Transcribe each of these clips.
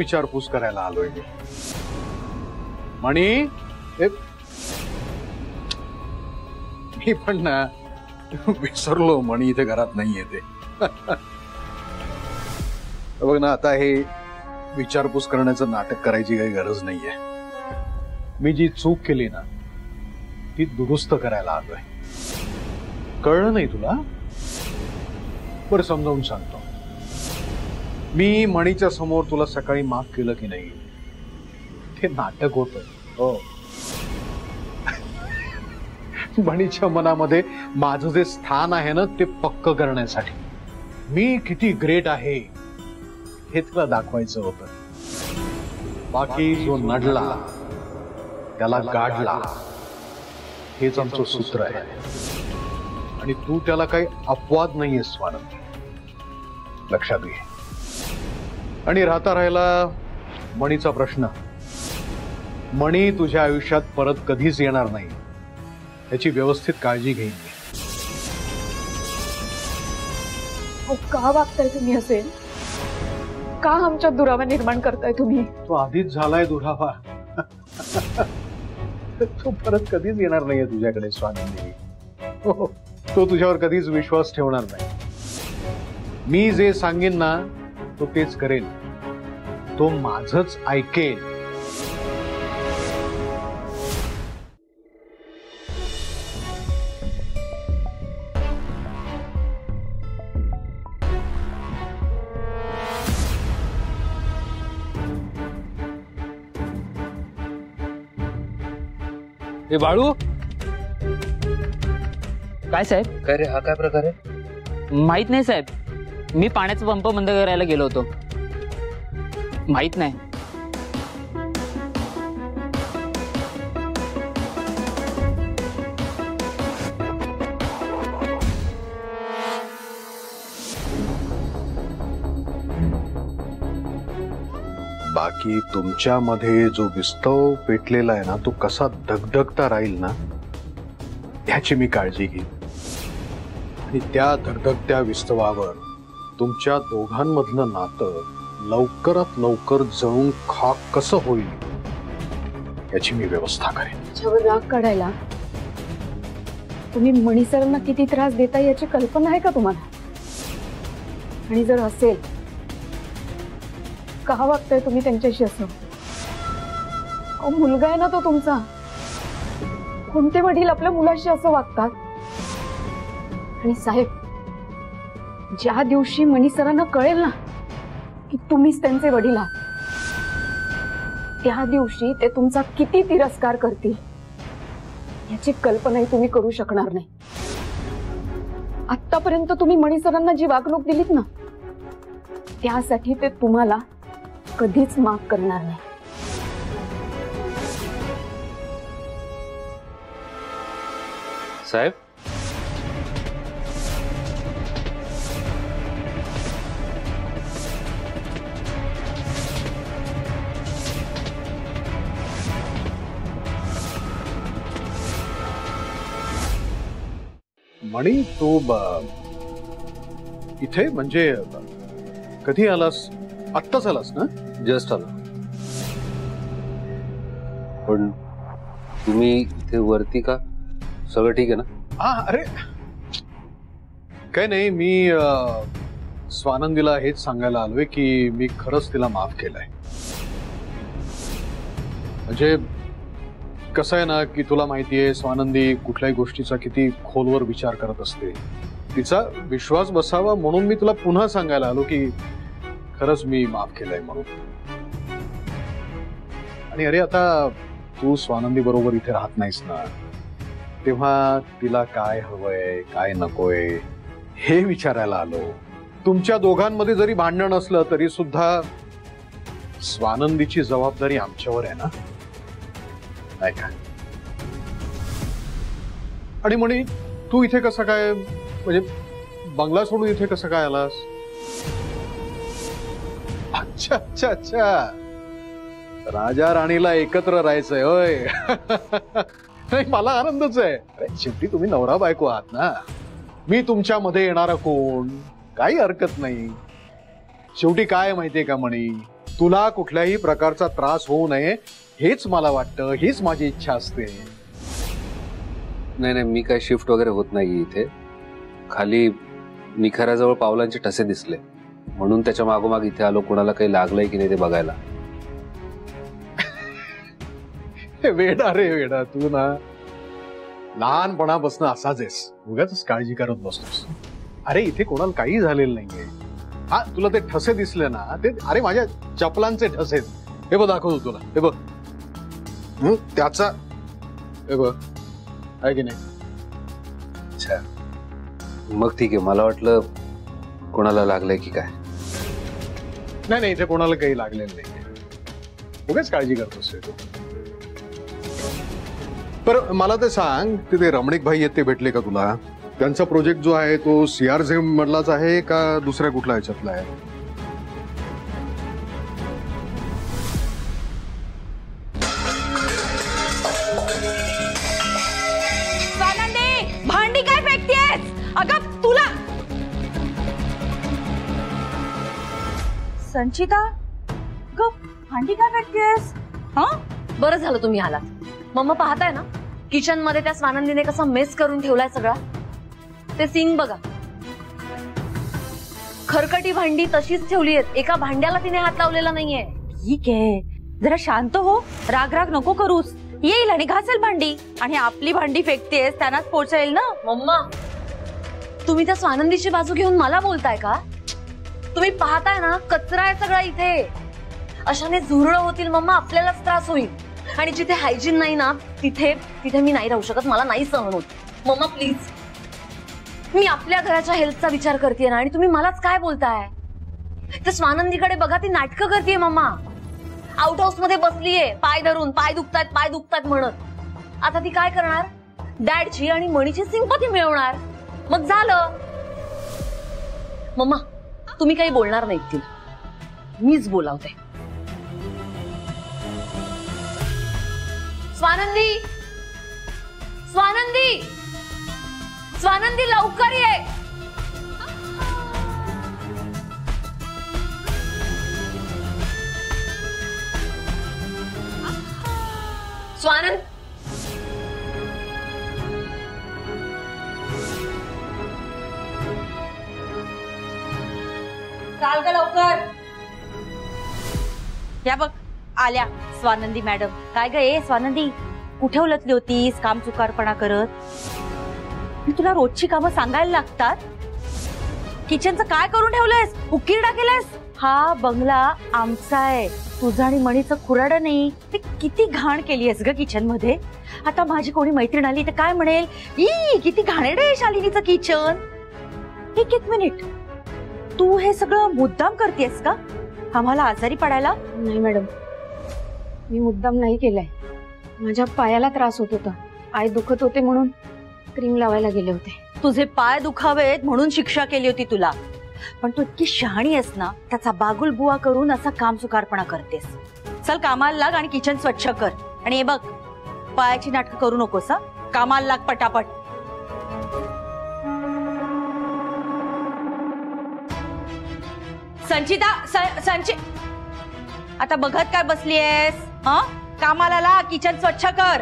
विचारपूस करायला आलोय मी. मणी मी पण ना विसरलो मणी इथे घरात नाहीये ते. बघ ना आता हे विचारपूस करण्याचं नाटक करायची काही गरज नाहीये. मी जी चूक केली ना ती दुरुस्त करायला आलोय. कळलं नाही तुला? बरं समजावून सांगतो. मी मणीच्या समोर तुला सकाळी माफ केलं की नाही ते नाटक होतं. हो मणीच्या मनामध्ये माझं जे स्थान आहे ना ते पक्क करण्यासाठी मी किती ग्रेट आहे हे तुला दाखवायचं होतं. बाकी जो नडला त्याला गाडला हेच आमचं सूत्र आहे. आणि तू त्याला काही अपवाद नाहीये स्वानंद, लक्षात घे. आणि राहता राहिला मणीचा प्रश्न, मणी तुझ्या आयुष्यात परत कधीच येणार नाही याची व्यवस्थित काळजी घेईन मी. का वागताय तुम्ही असे? का आमच्यात दुरावा निर्माण करताय तुम्ही? तो आधीच झालाय दुरावा. तो परत कधीच येणार नाहीये तुझ्याकडे स्वानंदी. तो तुझ्यावर कधीच विश्वास ठेवणार नाही. मी जे सांगेन ना तो तेच करेल. तो माझंच ऐकेल. ए बाळू, काय साहेब? काय रे हा काय प्रकार आहे? माहित नाही साहेब, मी पाण्याचा पंप बंद करायला गेलो होतो. माहित नाही. बाकी तुमच्यामध्ये जो विस्तव पेटलेला आहे ना तो कसा धगधगता राहील ना ह्याची मी काळजी घेईन. आणि त्या धगधगत्या विस्तवावर तुमच्या दोघांमधलं नातं लवकरात लवकर जळून खाक कसं होईल याची मी व्यवस्था करेन. त्याच्यावर राग काढायला तुम्ही मणी सरांना किती त्रास देता याची कल्पना आहे का तुम्हाला? आणि जर असेल का वागताय तुम्ही त्यांच्याशी असं? मुलगा आहे ना तो तुमचा. कोणते वडील आपल्या मुलाशी असं वागतात? आणि साहेब, ज्या दिवशी मणी सरांना कळेल ना की तुम्हीच त्यांचे वडील आहात त्या दिवशी ते तुमचा किती तिरस्कार करतील याची कल्पनाही तुम्ही करू शकणार नाही. आतापर्यंत तुम्ही मणी सरांना जी वागणूक दिलीत ना त्यासाठी ते तुम्हाला कधीच माफ करणार नाही. साहेब, मणी तू इथे म्हणजे कधी आलास? आत्ताच आलास ना? जस्ट आलो. पण तुम्ही इथे वरती का? सगळं ठीक आहे ना? हा अरे काय नाही, मी स्वानंदीला हेच सांगायला आलोय की मी खरंच तिला माफ केलंय. म्हणजे कसं आहे ना की तुला माहितीये स्वानंदी कुठल्याही गोष्टीचा किती खोलवर विचार करत असते. तिचा विश्वास बसावा म्हणून मी तुला पुन्हा सांगायला आलो की खरंच मी माफ केलंय म्हणून. आणि अरे आता तू स्वानंदी बरोबर इथे राहत नाहीस ना, तेव्हा तिला काय हवंय काय नकोय हे विचारायला आलो. तुमच्या दोघांमध्ये जरी भांडण असलं तरी सुद्धा स्वानंदीची जबाबदारी आमच्यावर आहे ना, नाही का? आणि म्हणे तू इथे कसं काय, म्हणजे बंगला सोडून इथे कसं काय आलास? अच्छा अच्छा अच्छा, राजा राणीला एकत्र राहायचंय होय. नाही मला आनंदच आहे. अरे शेवटी तुम्ही नवरा बायको आहात ना. मी तुमच्यामध्ये येणारा कोण, काही हरकत नाही. शेवटी काय माहितीये का मणी, तुला कुठल्याही प्रकारचा त्रास होऊ नये हेच मला वाटतं, हीच माझी इच्छा असते. नाही नाही, मी काय शिफ्ट वगैरे होत नाही इथे. खाली निखाऱ्याजवळ पावलांचे ठसे दिसले म्हणून त्याच्या मागोमाग इथे आलो, कोणाला काही लागलंय की नाही ते बघायला. वेडा रे वेडा, तू ना लहानपणापासून असाच आहेस, उगाच काळजी करत बसतोस. अरे इथे कोणाला काही झालेलं नाहीये. हा तुला ते ठसे दिसले ना, ते अरे माझ्या चपलांचे ठसे. हे बघ दाखवतो तुला, हे बघ. त्याचा हे बघ आहे की नाही. अच्छा मग ठीक आहे, मला वाटलं कोणाला लागलंय की काय. नाही नाही, इथे कोणाला काही लागलेलं नाही, उगाच काळजी करतोस रे तू. पर मला ते सांग, ते रमणीक भाई आहेत ते भेटले का तुला? त्यांचा प्रोजेक्ट जो आहे तो CRZ मधलाच आहे का दुसऱ्या कुठल्या ह्याच्यातला आहे? भांडी काय फेकतेस? अगं तुला संचिता ग भांडी काय फेकतेस? बरं झालं तुम्ही आलात. मम्मा पाहताय ना किचन मध्ये त्या स्वानंदीने कसा मेस करून ठेवलाय सगळा. ते सीन बघा. खरकटी भांडी तशीच ठेवली आहेत, एका भांड्याला तिने हात लावलेला नाहीये. ठीक आहे, जरा शांत हो, राग राग नको करूस. येईल आणि घासेल भांडी, आणि आपली भांडी फेकतेस त्यांनाच पोहोचेल ना. मम्मा तुम्ही त्या स्वानंदीची बाजू घेऊन मला बोलताय का? तुम्ही पाहताय ना कचरा आहे सगळा इथे. अशाने झुरळ होतील मम्मा, आपल्यालाच त्रास होईल. आणि जिथे हायजीन नाही ना तिथे तिथे मी नाही राहू शकत, मला नाही सहन होत. मम्मा प्लीज, मी आपल्या घराच्या हेल्थचा विचार करते ना, आणि तुम्ही मलाच काय बोलताय? त्या स्वानंदीकडे बघा, ती नाटकं करतेय मम्मा. आउट हाऊस मध्ये बसलीये पाय धरून, पाय दुखतात म्हणत. आता ती काय करणार? डॅडची आणि मणीची सिंपती मिळवणार, मग झालं. मम्मा तुम्ही काही बोलणार नाही तिला, मीच बोलावते. स्वानंदी, स्वानंदी, स्वानंदी लवकर ये. स्वानंद, चाल का लवकर. या बघ आल्या स्वानंदी मॅडम. काय ग स्वानंदी, कुठे उलटली होतीस काम चुकारपणा करत? तुला रोजची कामं सांगायला लागतात. किचनचं काय करून ठेवलंयस? उकिरडा केलायस? हा बंगला आमचा आहे, तुझा आणि मणीचं खुराडं नाही. ते किती घाण केली आहेस ग किचन मध्ये. आता माझी कोणी मैत्रीण आली तर काय म्हणेल, ई किती घाणेरडं आहे शालिनीचं किचन. एक मिनिट, तू हे सगळं मुद्दाम करतेस का आम्हाला आजारी पडायला? नाही मॅडम, मी मुद्दाम नाही केलाय. माझ्या पायाला त्रास होत होता, पाय दुखत होते म्हणून क्रीम लावायला गेले होते. तुझे पाय दुखावेत म्हणून शिक्षा केली होती तुला, पण तू इतकी शहाणी आहेस ना, त्याचा बागुल बुवा करून असा काम चुकारपणा करतेस. चल कामाला लाग आणि किचन स्वच्छ कर. आणि हे बघ, पायाची नाटकं करू नकोस. कामाला लाग पटापट. संचिता, आता बघत काय बसलीयस? कामाला लाग, किचन स्वच्छ कर.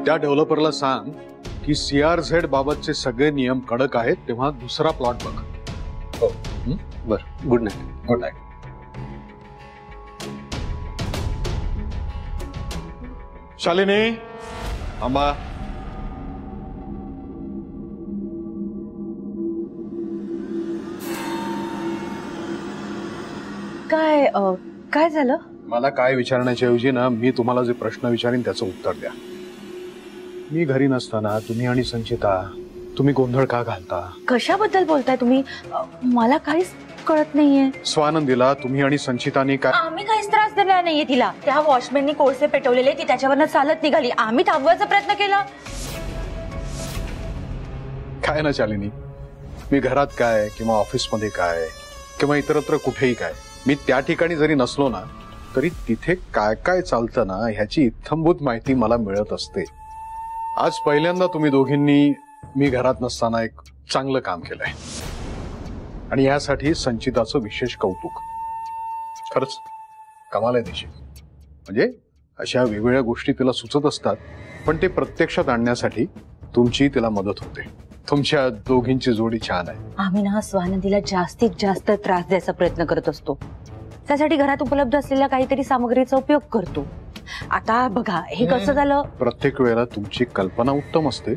त्या डेव्हलपरला सांग की CRZ बाबतचे सगळे नियम कडक आहेत, तेव्हा दुसरा प्लॉट बघ. हो बरं, good night. Good night. Shalini थांबा. काय झालं? मला काय विचारण्याच्या ऐवजी ना, मी तुम्हाला जे प्रश्न विचारीन त्याचं उत्तर द्या. मी घरी नसताना तुम्ही आणि संचिता तुम्ही गोंधळ का घालता? कशाबद्दल बोलताय तुम्ही? मला काहीच कळत नाहीये. स्वानंदीला तुम्ही आणि संचिताने काय? आम्ही काहीच त्रास दिला नाहीये तिला. त्या वॉचमॅननी कोळसे पेटवलेले, ती त्याच्यावरनं चालत निघाली. आम्ही थांबवायचा प्रयत्न केला. काय ना शालिनी, मी घरात काय किंवा ऑफिसमध्ये काय किंवा इतरत्र कुठेही काय, मी त्या ठिकाणी जरी नसलो ना तरी तिथे काय काय चालतं ना ह्याची इत्थंभूत माहिती मला मिळत असते. आज पहिल्यांदा तुम्ही दोघींनी मी घरात नसताना एक चांगलं काम केलंय आणि यासाठी संचिताचं विशेष कौतुक. खरंच कमाल आहे त्याची. म्हणजे अशा वेगवेगळ्या गोष्टी तिला सुचत असतात पण ते प्रत्यक्षात आणण्यासाठी तुमची तिला मदत होते. तुमच्या दोघींची जोडी छान आहे. आम्ही ना स्वानंदीला जास्तीत जास्त त्रास द्यायचा प्रयत्न करत असतो. त्यासाठी घरात उपलब्ध असलेल्या काहीतरी सामग्रीचा उपयोग करतो. आता बघा हे कसं झालं. प्रत्येक वेळेला तुमची कल्पना उत्तम असते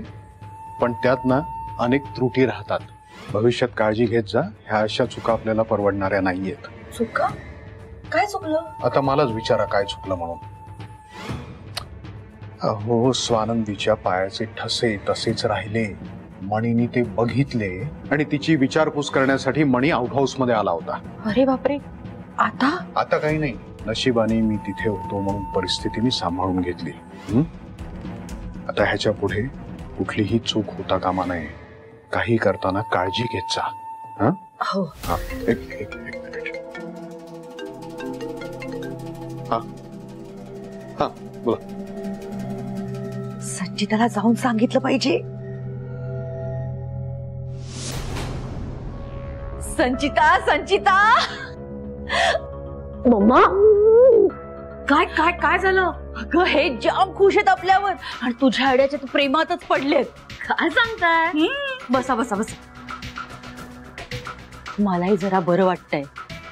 पण त्यात ना अनेक त्रुटी राहतात. भविष्यात काळजी घेत जा. ह्या अशा चुका आपल्याला परवडणाऱ्या नाहीयेत. चुका? काय चुकलं? आता मलाच विचारा काय चुकलं म्हणून. अहो स्वानंदीच्या पायाचे ठसे तसेच राहिले. मणीने ते बघितले आणि तिची विचारपूस करण्यासाठी मणी आउट हाऊस मध्ये आला होता. अरे बापरे. आता काही नाही. नशिबाने मी तिथे होतो म्हणून परिस्थिती मी सांभाळून घेतली. आता ह्याच्या पुढे कुठलीही चूक होता कामा नये. काही करताना काळजी घेत जा. हो. एक मिनिट. हा बोला. संचिताला जाऊन सांगितलं पाहिजे. संचिता संचिता. मम्मा काय काय काय झालं? अगं हे जाम खुश आहेत आपल्यावर आणि तुझ्या आयडियाच्या ते प्रेमातच पडलेत. काय सांगताय? बसा बसा बसा. मलाही जरा बरं वाटतंय.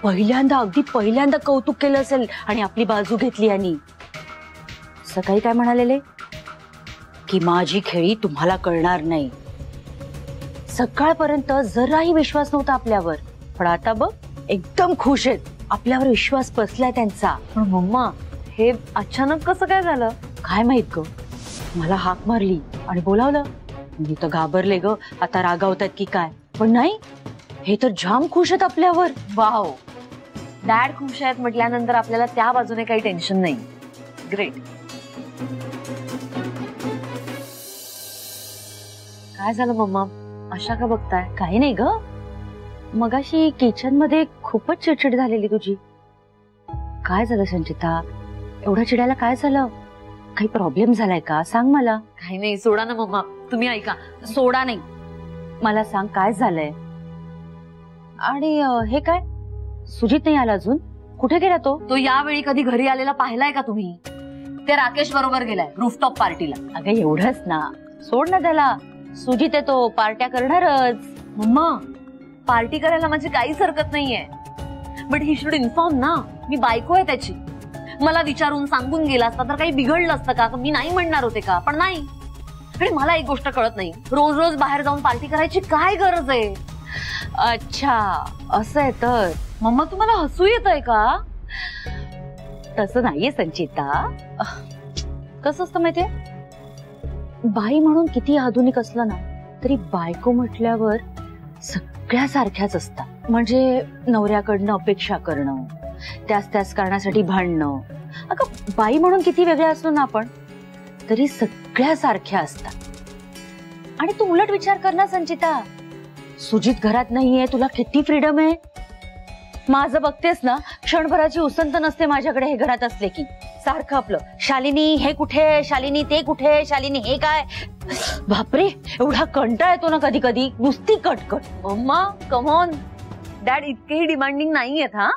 अगदी पहिल्यांदा कौतुक केलं असेल आणि आपली बाजू घेतली. आणि सकाळी काय म्हणालेले की माझी खेळी तुम्हाला कळणार नाही. सकाळपर्यंत जराही विश्वास नव्हता आपल्यावर पण आता बघ एकदम खुश आहेत. आपल्यावर विश्वास बसलाय त्यांचा. पण मम्मा हे अचानक कसं काय झालं? काय माहित ग. मला हाक मारली आणि बोलावलं. मी तर घाबरले ग. आता रागावतात की काय. पण नाही हे तर जाम खुश आहेत आपल्यावर. वाव. डॅड खुश आहेत म्हटल्यानंतर आपल्याला त्या बाजूने काही टेन्शन नाही. ग्रेट. काय झालं मम्मा? अशा का बघताय? काही नाही ग. मगाशी किचन मध्ये खूपच चिडचिड झालेली तुझी. काय झालं संचिता? एवढं चिडायला काय झालं? काही प्रॉब्लेम झालाय का? सांग मला. काही नाही. सोडा ना मम्मा. तुम्ही ऐका. सोडा नाही. मला सांग काय झालंय. आणि हे काय सुजित नाही आला अजून? कुठे गेला तो? तो यावेळी कधी घरी आलेला पाहिलाय का तुम्ही? ते राकेश बरोबर गेलाय रूफटॉप पार्टीला. अगं एवढंच ना. सोड ना त्याला. सुजित आहे तो. पार्ट्या करणारच. मम्मा पार्टी करायला माझी काहीच हरकत नाहीये बट ही शुड इन्फॉर्म ना. मी बायको आहे त्याची. मला विचारून सांगून गेला असता तर काही बिघडलं असतं का? मी नाही म्हणणार होते का? पण नाही. आणि मला एक गोष्ट कळत नाही. रोज रोज बाहेर जाऊन पार्टी करायची काय गरज आहे? अच्छा असं आहे तर. मम्मा तुम्हाला हसू येतंय का? तसं नाहीये संचिता. कसं असतं माहितीये बाई म्हणून किती आधुनिक असलं ना तरी बायको म्हटल्यावर सगळ्या सारख्याच असतात. म्हणजे नवऱ्याकडनं अपेक्षा करणं, त्याच कारणासाठी भांडणं. अगं बाई म्हणून किती वेगळ्या असलो ना आपण तरी सगळ्या सारख्या असतात. आणि तू उलट विचार कर ना संचिता. सुजित घरात नाहीये. तुला किती फ्रीडम आहे. माझं बघतेस ना क्षणभराची उसंत नसते माझ्याकडे हे घरात असले की. सारखं आपलं शालिनी हे कुठे, शालिनी ते कुठे, शालिनी हे काय. बापरे एवढा कंटाळा येतो ना कधी कधी. नुसती कटकट. Mumma come on. डॅड इतकेही डिमांडिंग नाहीयेत. हा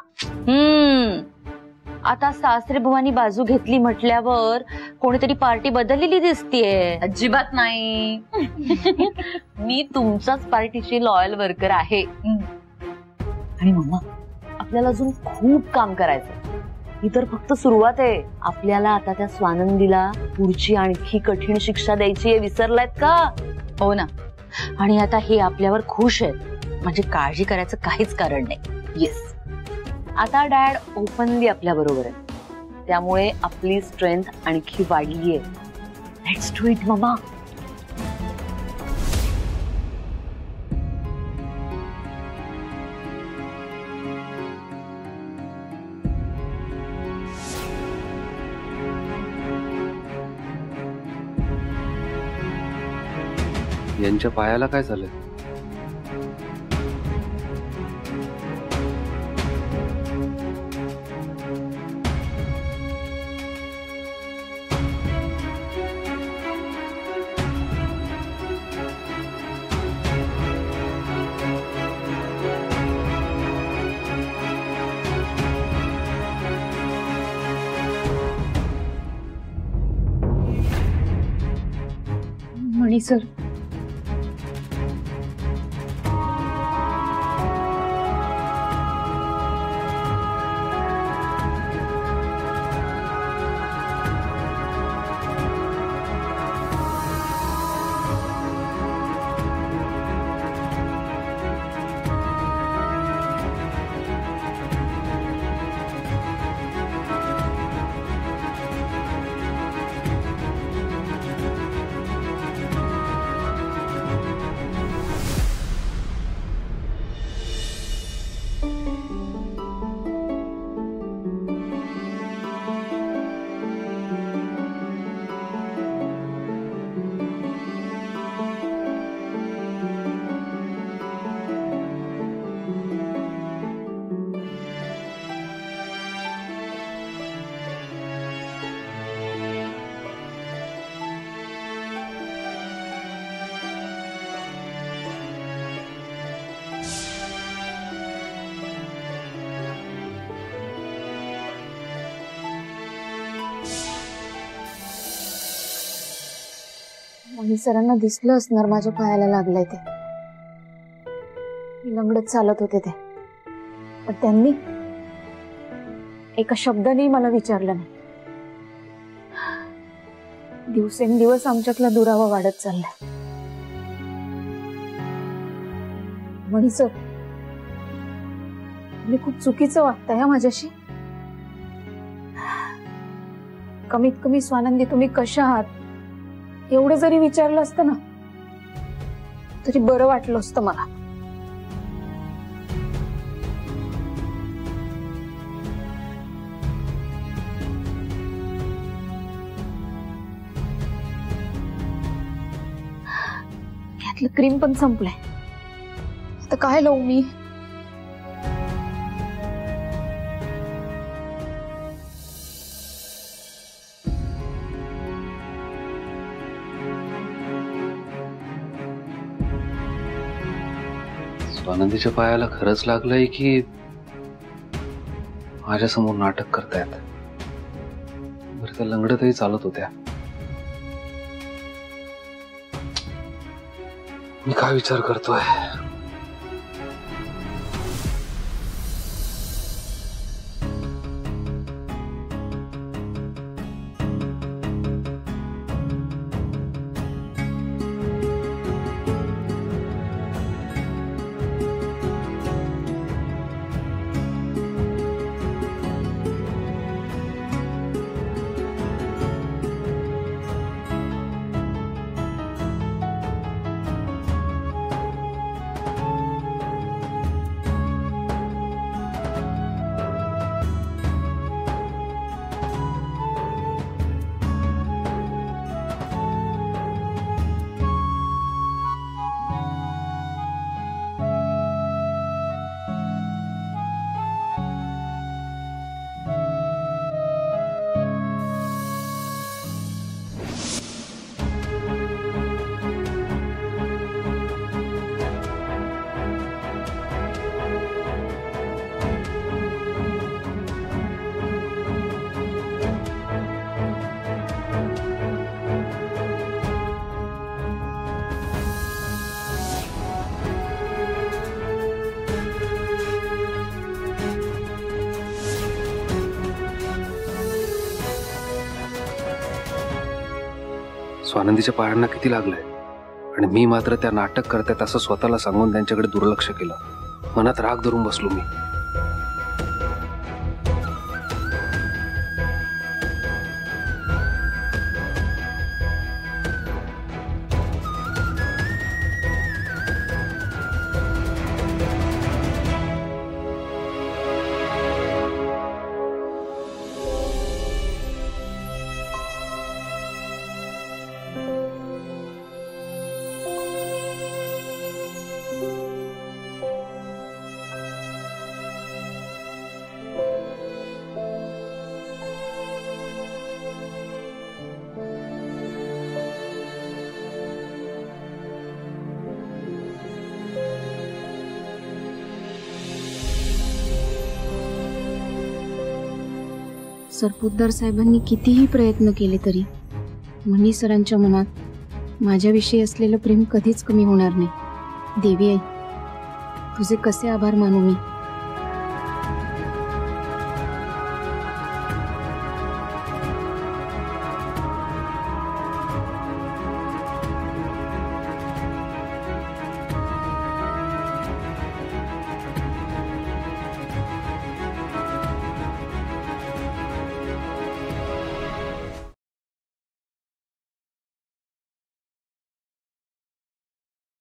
आता सासरे बुवानी बाजू घेतली म्हटल्यावर कोणीतरी पार्टी बदललेली दिसतीये. अजिबात नाही. मी तुमच्याच पार्टीची लॉयल वर्कर आहे. आणि मम्मा आपल्याला अजून खूप काम करायचं. ही तर फक्त सुरुवात आहे. आपल्याला आता त्या स्वानंदीला पुढची आणखी कठीण शिक्षा द्यायची आहे. विसरलायत का? हो ना. आणि आता हे आपल्यावर खुश आहेत म्हणजे काळजी करायचं काहीच कारण नाही. येस. आता डॅड ओपनली आपल्या बरोबर आहे त्यामुळे आपली स्ट्रेंथ आणखी वाढलीये. Let's do it mumma. यांच्या पायाला काय झालंय? मणी सर, मणी सरांना दिसलं असणार माझ्या पायाला लागलंय ते. मी लंगडत चालत होते ते, पण त्यांनी एका शब्दाने मला विचारलं नाही. दिवसेंदिवस आमच्यातला दुरावा वाढत चाललाय. मणी सर, मी खूप चुकीचं वागताय हा माझ्याशी. कमीत कमी स्वानंदी तुम्ही कशा आहात एवढं जरी विचारलं असतं ना तरी बरं वाटलं असतं मला. यातलं क्रीम पण संपलंय. आता काय लावू मी? स्वानंदीच्या पायाला खरंच लागलंय की माझ्या समोर नाटक करतायत? बरं, त्या लंगडतही चालत होत्या. मी काय विचार करतोय? स्वानंदीच्या पायांना किती लागलंय आणि मी मात्र त्या नाटक करतायत असं स्वतःला सांगून त्यांच्याकडे दुर्लक्ष केलं. मनात राग धरून बसलो मी. सरपोतदार साहेबांनी कितीही प्रयत्न केले तरी मनी सरांच्या मनात माझ्याविषयी असलेलं प्रेम कधीच कमी होणार नाही. देवी आई, तुझे कसे आभार मानू मी.